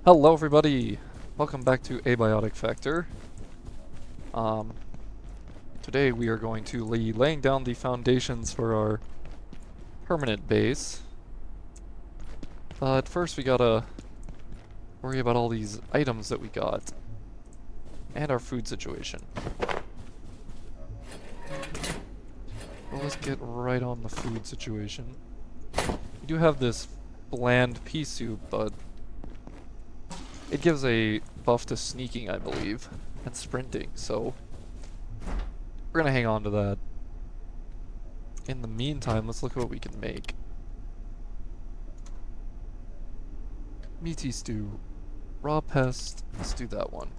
Hello everybody! Welcome back to Abiotic Factor. Um, Today we are going to be laying down the foundations for our permanent base. But first we gotta worry about all these items that we got. And our food situation. Well, let's get right on the food situation. We do have this bland pea soup, but it gives a buff to sneaking, I believe, and sprinting, so we're gonna hang on to that. In the meantime, let's look at what we can make. Meaty stew. Raw pest. Let's do that one.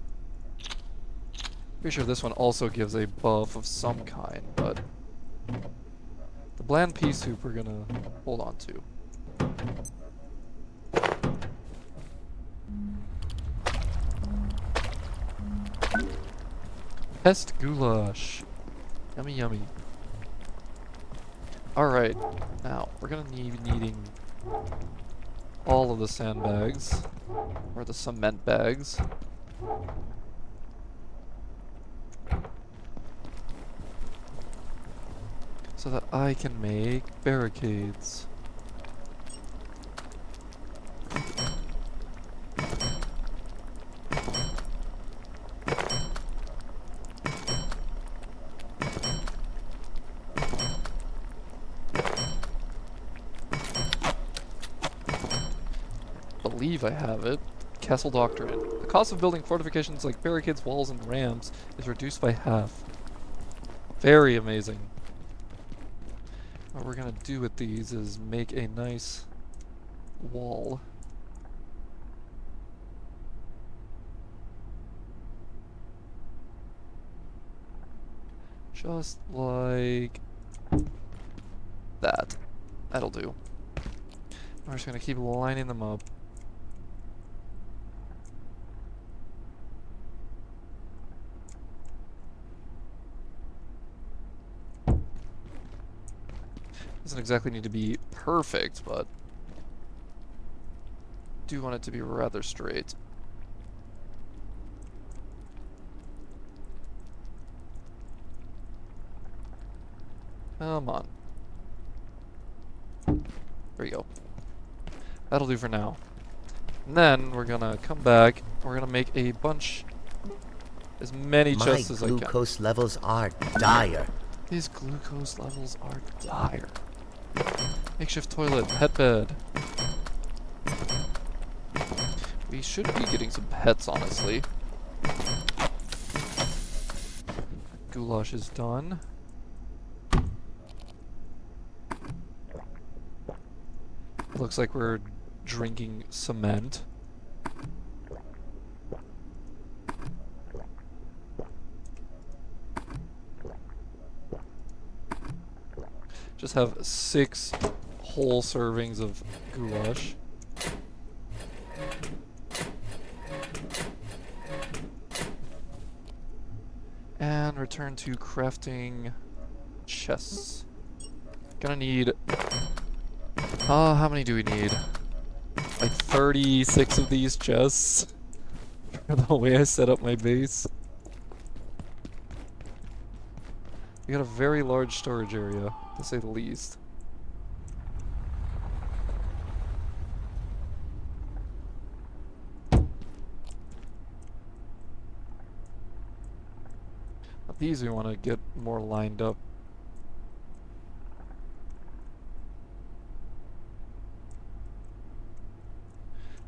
Pretty sure this one also gives a buff of some kind, but the bland pea soup we're gonna hold on to. Pest goulash. Yummy yummy. Alright, now we're gonna needing all of the sandbags, or the cement bags. So that I can make barricades. Believe I have it. Castle Doctrine. The cost of building fortifications like barricades, walls, and ramps is reduced by half. Very amazing. What we're gonna do with these is make a nice wall. Just like that. That'll do. We're just gonna keep lining them up. Doesn't exactly need to be perfect, but do want it to be rather straight. Come on. There you go. That'll do for now. And then we're gonna come back. We're gonna make a bunch, as many My chests as I can. glucose levels are dire. These glucose levels are dire. Makeshift toilet, pet bed. We should be getting some pets, honestly. Goulash is done. Looks like we're drinking cement. Just have 6 whole servings of goulash. And return to crafting chests. Gonna need... how many do we need? Like 36 of these chests. For the way I set up my base. We got a very large storage area, to say the least. These we want to get more lined up.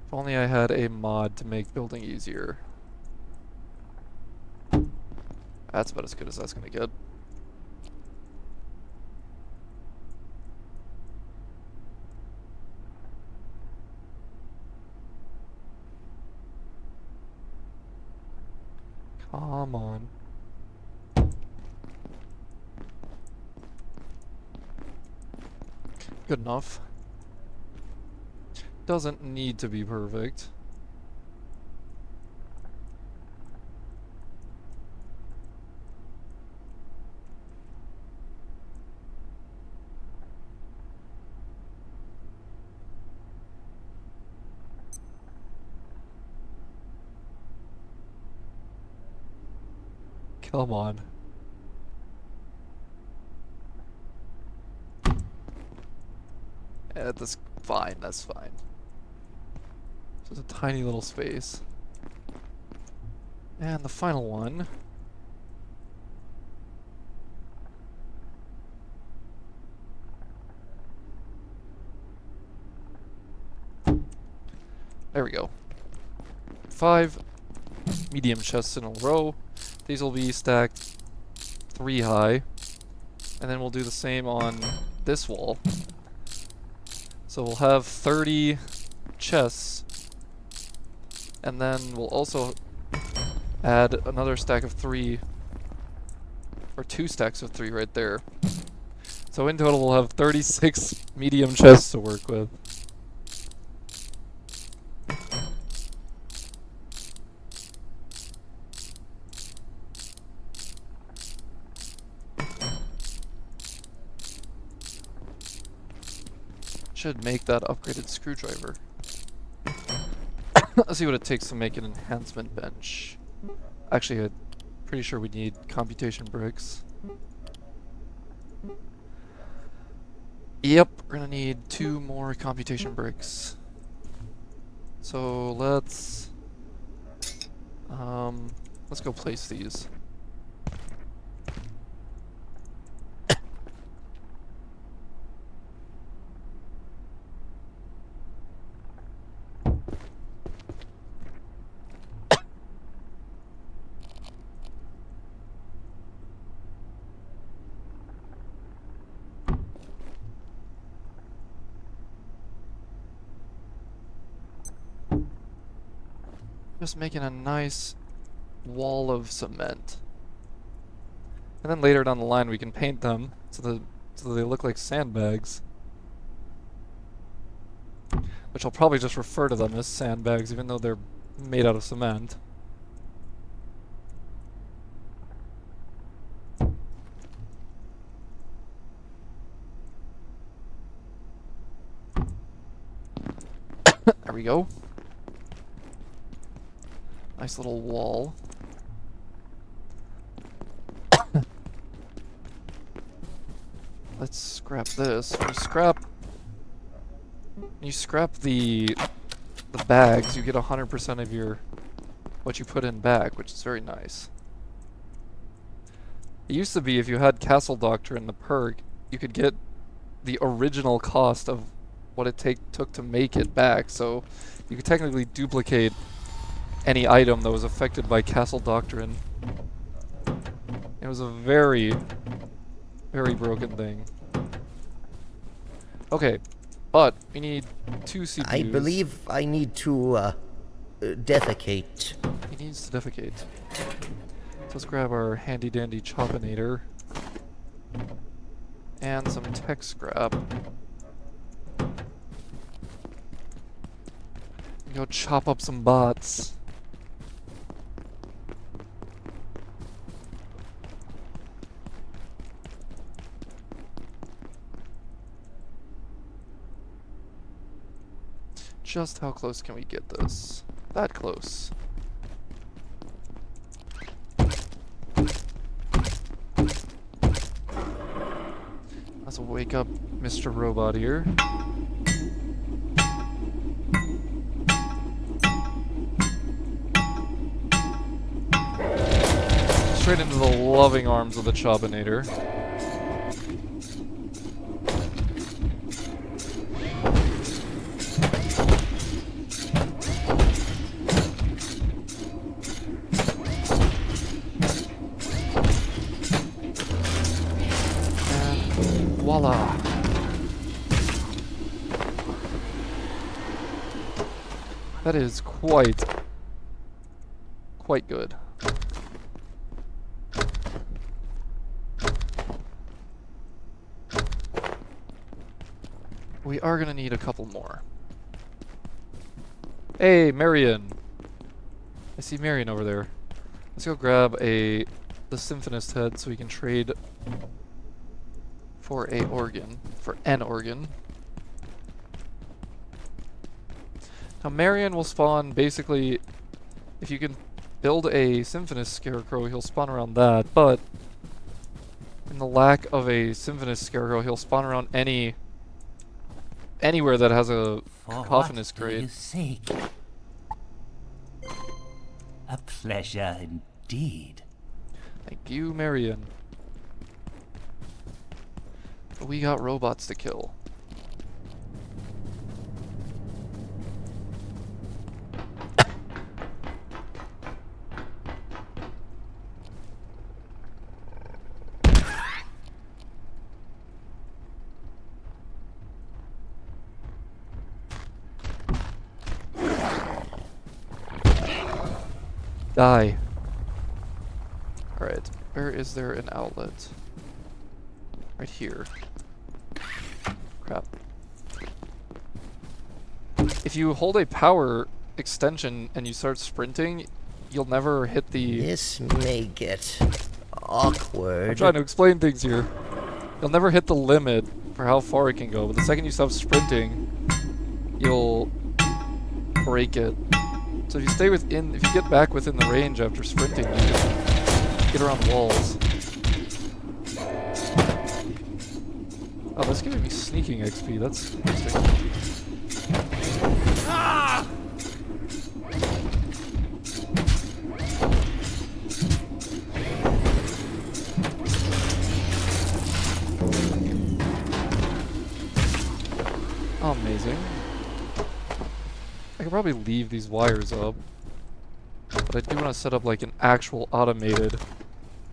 If only I had a mod to make building easier. That's about as good as that's gonna get. Come on. Good enough. Doesn't need to be perfect. Come on. Yeah, that's fine, that's fine. Just a tiny little space. And the final one. There we go. 5 medium chests in a row. These will be stacked 3 high. And then we'll do the same on this wall. So we'll have 30 chests. And then we'll also add another stack of 3. Or 2 stacks of 3 right there. So in total we'll have 36 medium chests to work with. Should make that upgraded screwdriver. Let's see what it takes to make an enhancement bench. Actually, I'm pretty sure we need computation bricks. Yep, we're gonna need 2 more computation bricks. So let's go place these. Just making a nice wall of cement. And then later down the line we can paint them so they look like sandbags. Which I'll probably just refer to them as sandbags even though they're made out of cement. There we go. Nice little wall. Let's scrap this. When you scrap the bags, you get 100% of your what you put in back, which is very nice. It used to be if you had Castle Doctor in the perk, you could get the original cost of what it took to make it back, so you could technically duplicate any item that was affected by Castle Doctrine. It was a very, very broken thing. Okay, but we need 2 CPUs. I believe I need to, defecate. He needs to defecate. So let's grab our handy dandy Choppinator. And some tech scrap. Go chop up some bots. Just how close can we get this? That close. Let's wake up Mr. Robot here. Straight into the loving arms of the Choppinator. Voila! That is quite good. We are gonna need a couple more. Hey, Marion! I see Marion over there. Let's go grab the Symphonist head so we can trade for an organ. Now Marion will spawn basically if build a Symphonous Scarecrow, he'll spawn around that, but in the lack of a Symphonous Scarecrow, he'll spawn around anywhere that has a Cacophonous For what do you crate. seek? A pleasure indeed. Thank you, Marion. We got robots to kill. Die. Alright, where is there an outlet? Right here. Crap. If you hold a power extension and you start sprinting, you'll never hit the... This may get awkward. I'm trying to explain things here. You'll never hit the limit for how far it can go, but the second you stop sprinting, you'll break it. So if you stay within, if you get back within the range after sprinting, you can get around walls. Oh, that's giving me sneaking XP. That's interesting. Ah! Oh, amazing. I could probably leave these wires up, but I do want to set up like an actual automated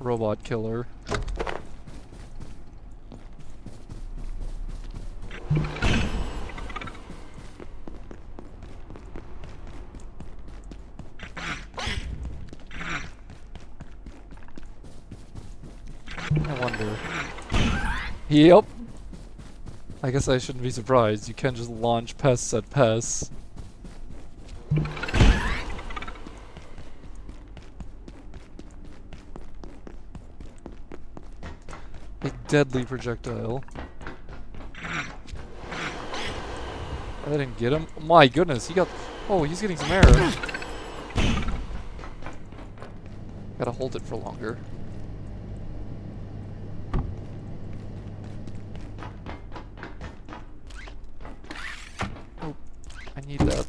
robot killer. I wonder. Yep. I guess I shouldn't be surprised. You can just launch pests at pests. A deadly projectile. I didn't get him. My goodness, he got... Oh, he's getting some air. Gotta hold it for longer. Oh, I need that.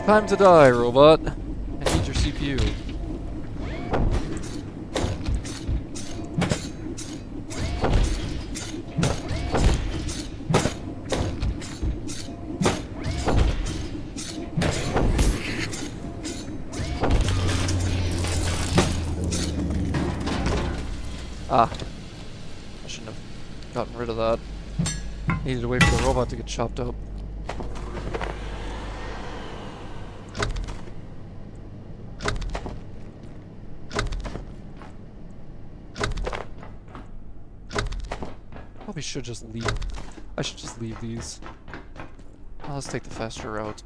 Time to die, robot. I need your CPU. Ah. I shouldn't have gotten rid of that. Needed to wait for the robot to get chopped up. Probably should just leave. I should just leave these. Well, let's take the faster route.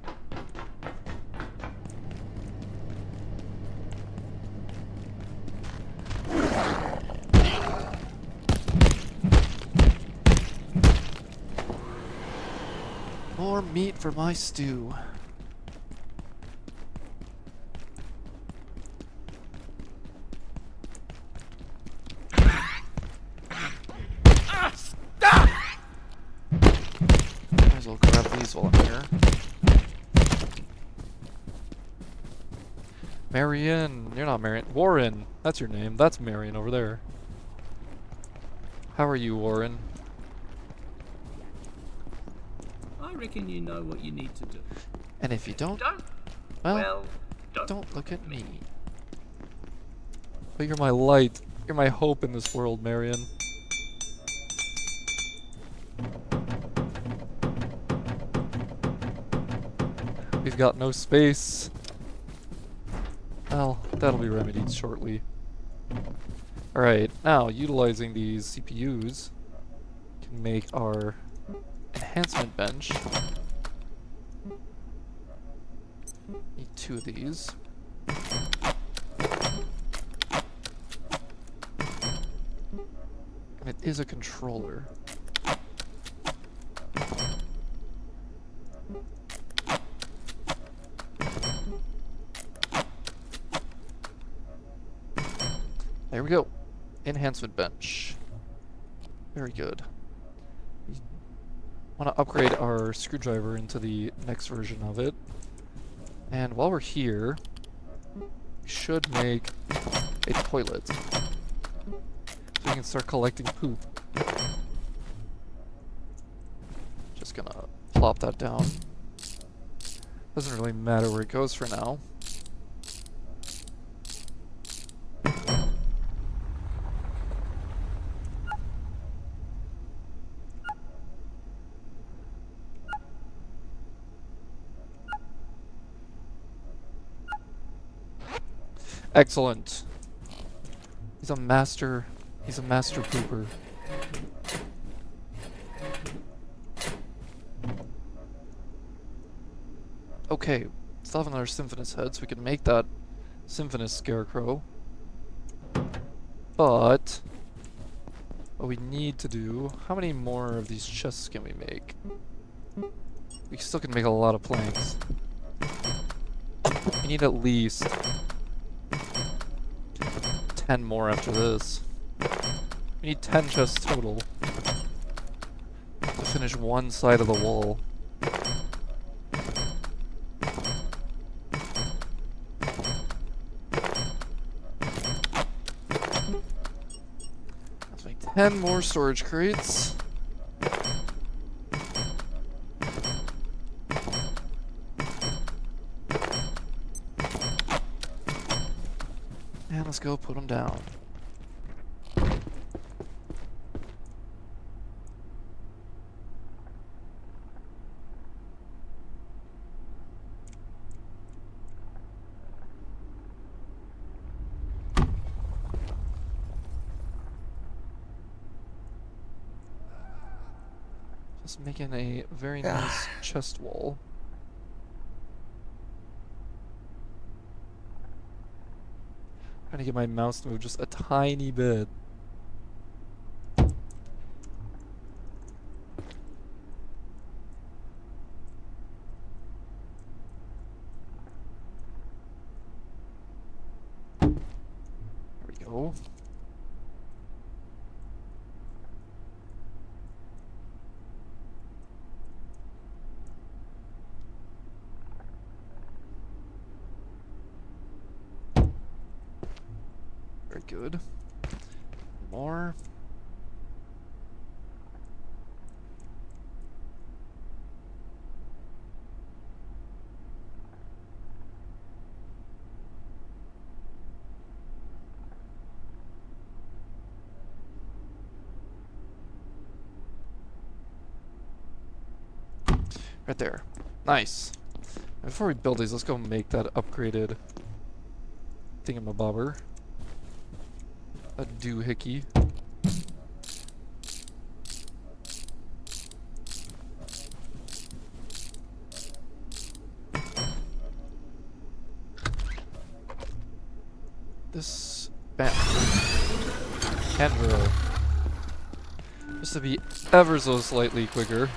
More meat for my stew. Might as well grab these while I'm here. Marion, you're not Marion. Warren, that's your name. That's Marion over there. How are you, Warren? I reckon you know what you need to do. And if you don't, Don't? well, Don't. don't look at me. But you're my light. You're my hope in this world, Marion. We've got no space. Well, that'll be remedied shortly. Alright, now utilizing these CPUs can make our enhancement bench. Need 2 of these. And it is a controller. There we go. Enhancement bench. Very good. We want to upgrade our screwdriver into the next version of it. And while we're here, we should make a toilet. So we can start collecting poop. Just gonna plop that down. Doesn't really matter where it goes for now. Excellent. He's a master pooper. Okay, still have another Symphonous head, so we can make that Symphonous scarecrow. But what we need to do, how many more of these chests can we make? We still can make a lot of planks. We need at least 10 more after this. We need 10 chests total to finish one side of the wall. Let's make 10 more storage crates. And let's go put them down. Just making a very nice chest wall. Trying to get my mouse to move just a tiny bit. There we go. Very good. More. Right there. Nice. Before we build these, let's go make that upgraded thingamabobber. A doohickey. This bam. Canberra. Just to be ever so slightly quicker.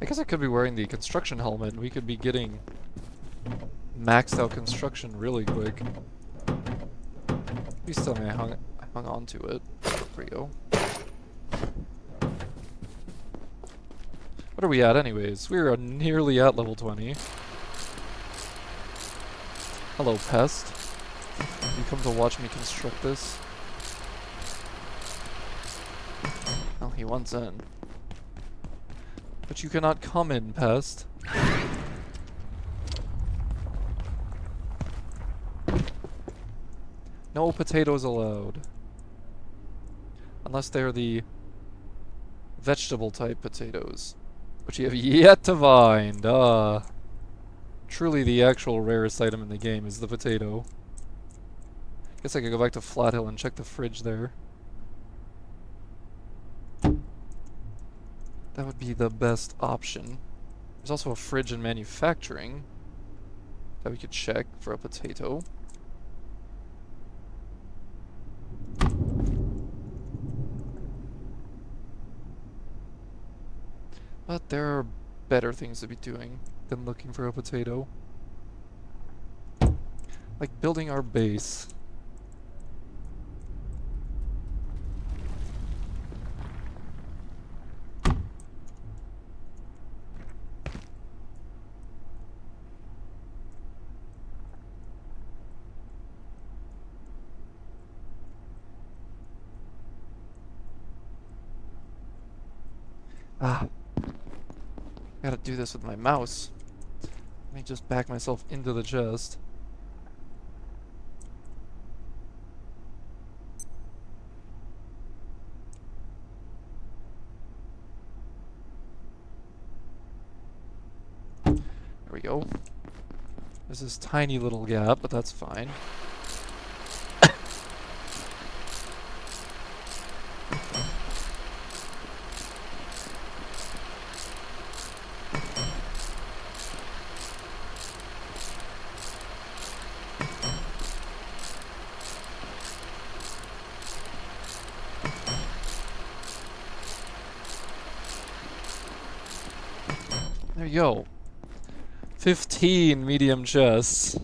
I guess I could be wearing the construction helmet and we could be getting maxed out construction really quick. Please tell me I hung on to it. There we go. What are we at anyways? We're nearly at level 20. Hello, pest. You come to watch me construct this? Well, he wants in. But you cannot come in, pest. No potatoes allowed. Unless they're the vegetable type potatoes. Which you have yet to find. Truly the actual rarest item in the game is the potato. Guess I could go back to Flat Hill and check the fridge there. That would be the best option. There's also a fridge in manufacturing that we could check for a potato. But there are better things to be doing than looking for a potato. Like building our base. Ah, gotta do this with my mouse. Let me just back myself into the chest. There we go. There's this tiny little gap, but that's fine. There you go. 15 medium chests.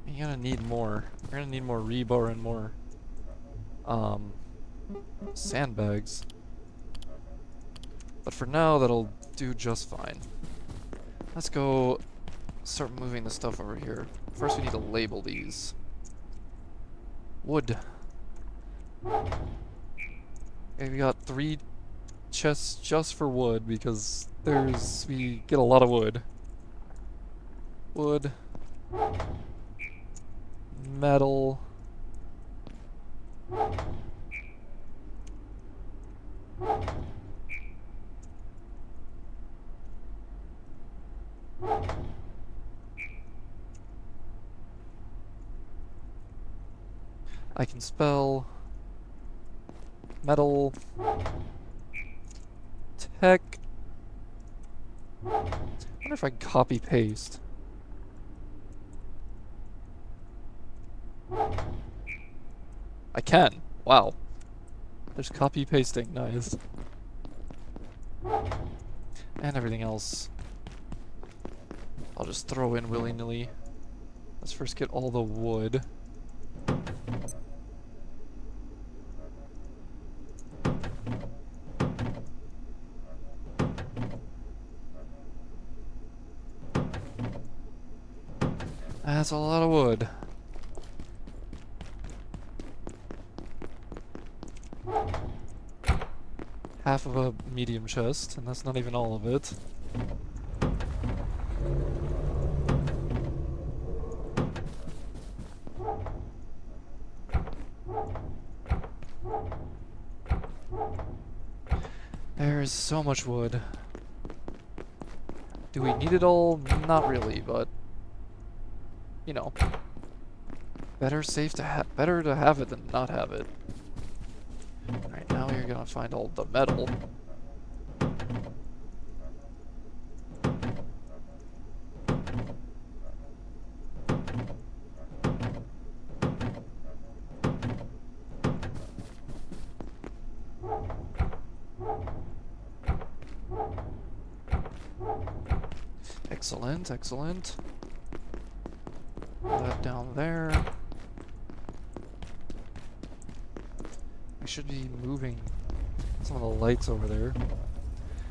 You're gonna need more. You're gonna need more rebar and more sandbags. But for now, that'll do just fine. Let's go start moving the stuff over here. First, we need to label these. Wood. Okay, we got 3 chests just for wood because we get a lot of wood. Wood. Metal. I can spell metal tech. I wonder if I can copy paste. I can. Wow. There's copy pasting. Nice. And everything else I'll just throw in willy-nilly. Let's first get all the wood. That's a lot of wood. Half of a medium chest, and that's not even all of it. There is so much wood. Do we need it all? Not really, but you know, better to have it than not have it. All right, now we're gonna find all the metal. Excellent, excellent. Put that down there. I should be moving some of the lights over there.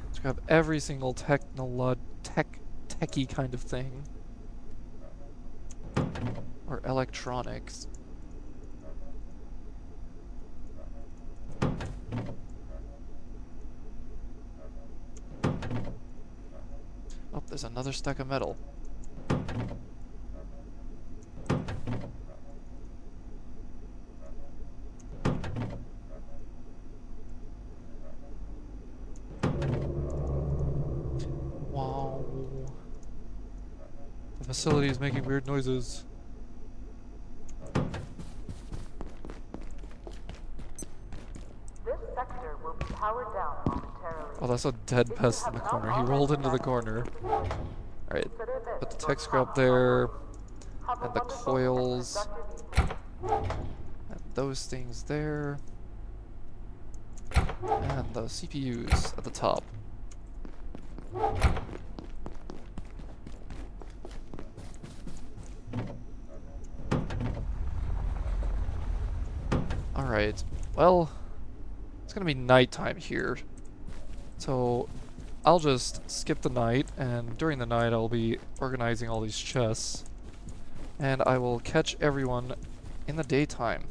Let's grab every single techie kind of thing. Or electronics. Oh, there's another stack of metal. Wow. The facility is making weird noises. Oh, that's a dead pest in the corner. He rolled into the corner. Alright, put the tech scrap there, and the coils, and those things there, and the CPUs at the top. Alright, well, it's gonna be nighttime here, so I'll just skip the night, and during the night I'll be organizing all these chests, and I will catch everyone in the daytime.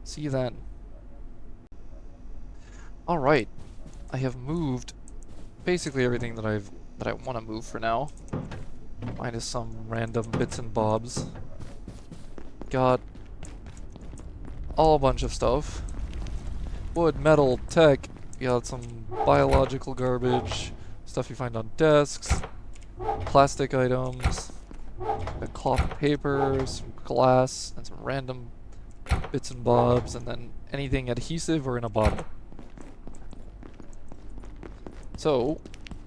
See you then. Alright, I have moved basically everything that I want to move for now, minus some random bits and bobs. Got all a bunch of stuff. Wood, metal, tech. You got some biological garbage, stuff you find on desks, plastic items, got cloth and paper, some glass, and some random bits and bobs, and then anything adhesive or in a bottle. So,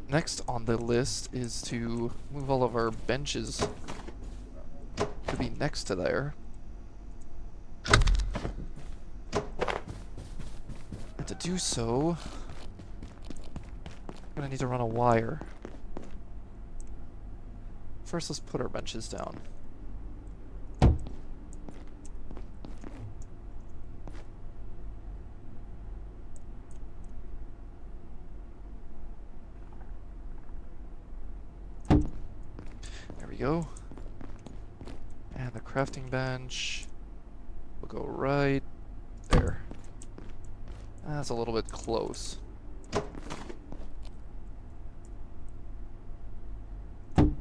next on the list is to move all of our benches to be next to there. And to do so, I'm gonna need to run a wire. First, let's put our benches down. There we go. And the crafting bench will go right there. That's a little bit close. And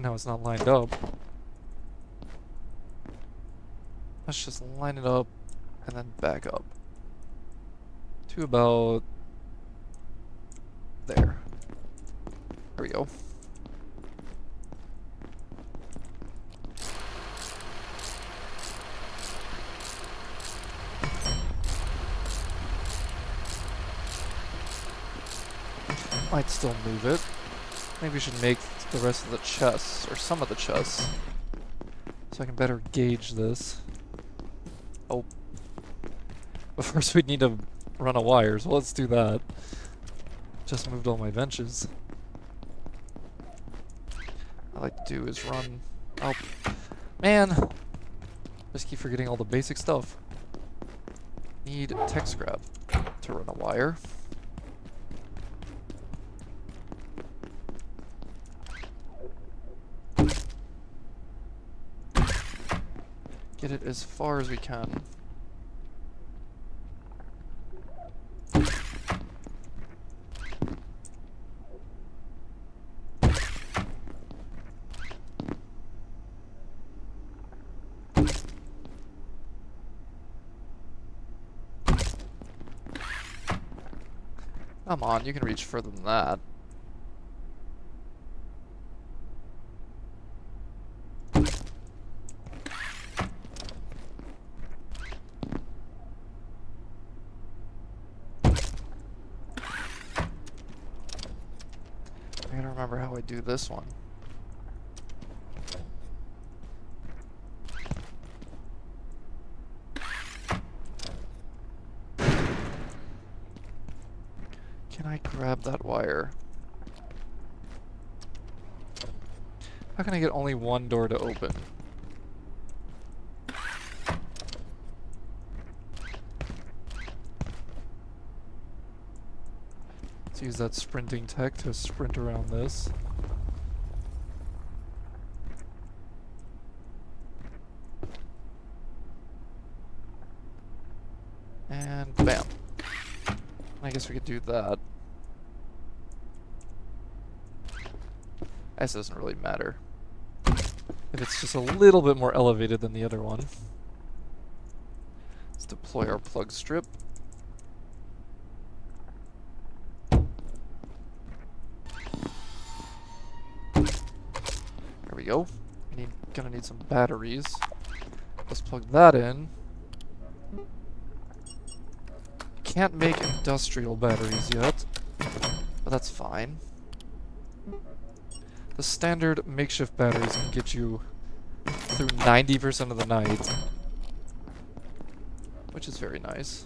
now it's not lined up. Let's just line it up and then back up to about there. There we go. Might still move it. Maybe we should make the rest of the chests, or some of the chests, so I can better gauge this. Oh. But first we'd need to run a wire, so let's do that. Just moved all my benches. What I like to do is run... Oh. Man! Just keep forgetting all the basic stuff. Need tech scrap to run a wire. Get it as far as we can. Come on, you can reach further than that. I gotta remember how I do this one. Can I grab that wire? How can I get only one door to open? Let's use that sprinting tech to sprint around this. And bam. I guess we could do that. This doesn't really matter. If it's just a little bit more elevated than the other one. Let's deploy our plug strip. There we go. Gonna need some batteries. Let's plug that in. can't make industrial batteries yet, but that's fine. The standard makeshift batteries can get you through 90% of the night, which is very nice.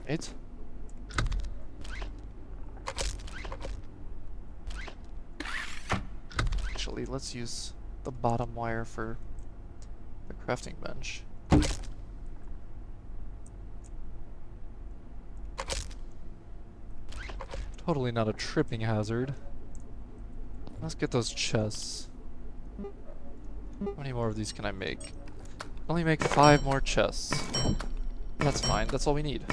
Right. Actually, let's use the bottom wire for the crafting bench. Totally not a tripping hazard. Let's get those chests. How many more of these can I make? Only make 5 more chests. That's fine, that's all we need.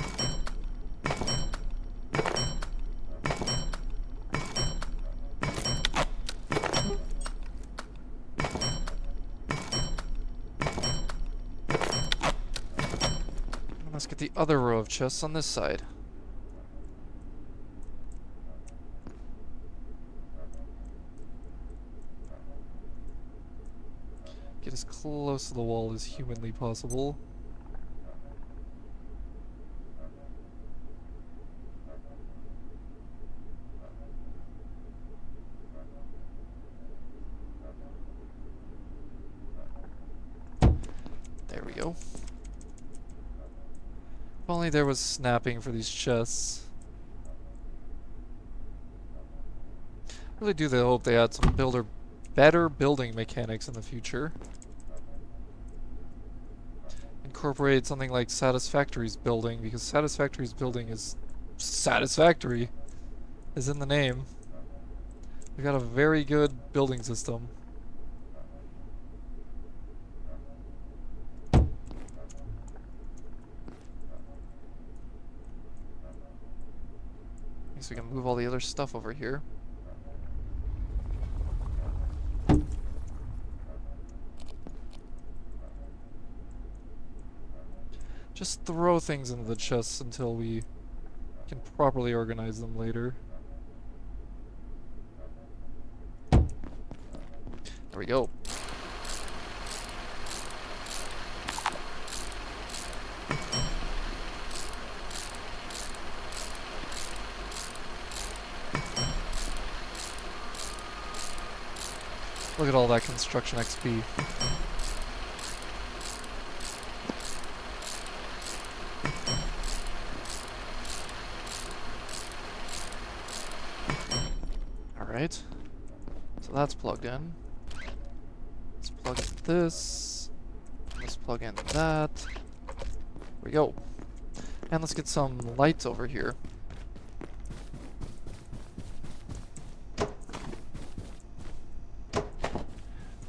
Let's get the other row of chests on this side. Get as close to the wall as humanly possible. There we go. If only there was snapping for these chests. I really do hope they add some better building mechanics in the future. Incorporate something like Satisfactory's building, because Satisfactory's building is satisfactory, is in the name. We've got a very good building system. Guess we can move all the other stuff over here. Just throw things into the chests until we can properly organize them later. There we go. Look at all that construction XP. Alright. So that's plugged in. Let's plug in this. Let's plug in that. There we go. And let's get some lights over here.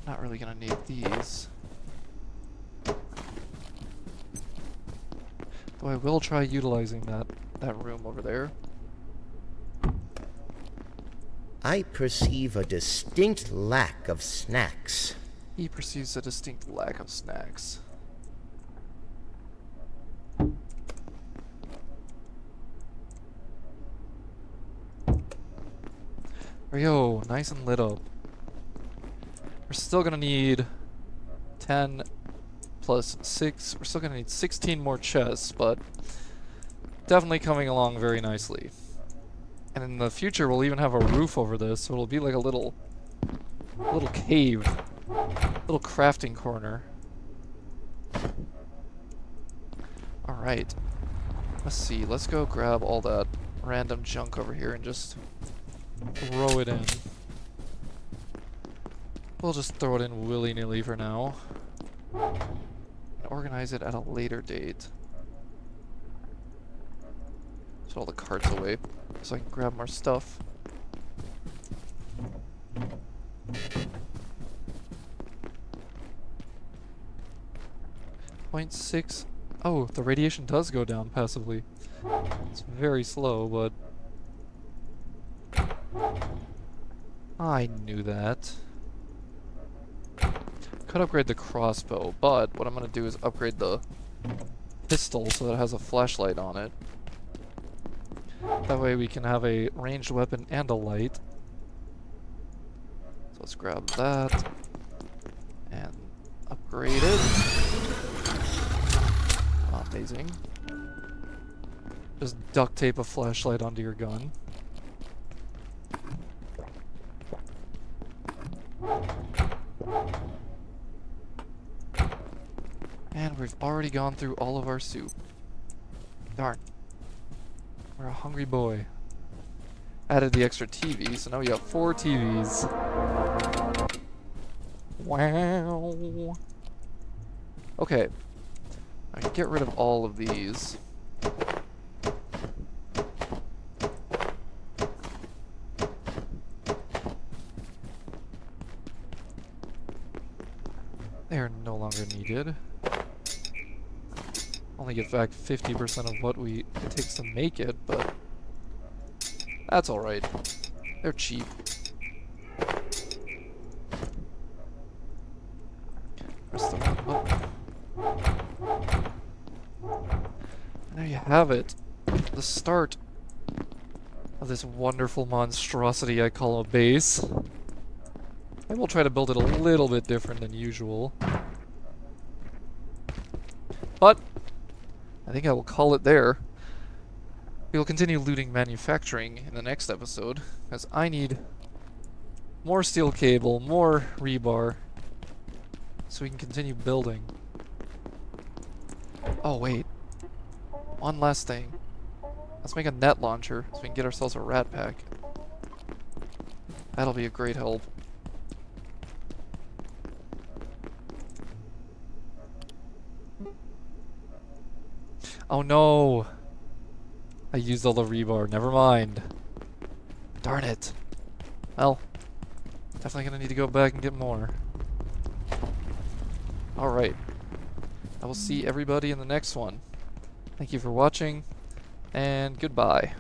Not really gonna need these. Though I will try utilizing that room over there. I perceive a distinct lack of snacks. He perceives a distinct lack of snacks. There we go, nice and lit up. We're still gonna need 10 plus 6. We're still gonna need 16 more chests, but definitely coming along very nicely. And in the future, we'll even have a roof over this, so it'll be like a little cave, little crafting corner. All right, let's see. Let's go grab all that random junk over here and just throw it in. We'll just throw it in willy-nilly for now. And organize it at a later date. Put all the carts away so I can grab more stuff. 0.6. Oh, the radiation does go down passively. It's very slow, but I knew that. Could upgrade the crossbow, but what I'm gonna do is upgrade the pistol so that it has a flashlight on it. That way we can have a ranged weapon and a light. So let's grab that and upgrade it. Amazing. Just duct tape a flashlight onto your gun. And we've already gone through all of our soup. Darn. We're a hungry boy. Added the extra TV, so now we got 4 TVs. Wow. Okay. I can get rid of all of these. They are no longer needed. Only get back 50% of what it takes to make it, but that's alright. They're cheap. Press the wrong button. And there you have it. The start of this wonderful monstrosity I call a base. I will try to build it a little bit different than usual. But I think I will call it there. We will continue looting manufacturing in the next episode, as I need more steel cable, more rebar, so we can continue building. Oh wait, one last thing. Let's make a net launcher so we can get ourselves a rat pack. That'll be a great help. Oh no! I used all the rebar, never mind. Darn it. Well, definitely gonna need to go back and get more. Alright. I will see everybody in the next one. Thank you for watching, and goodbye.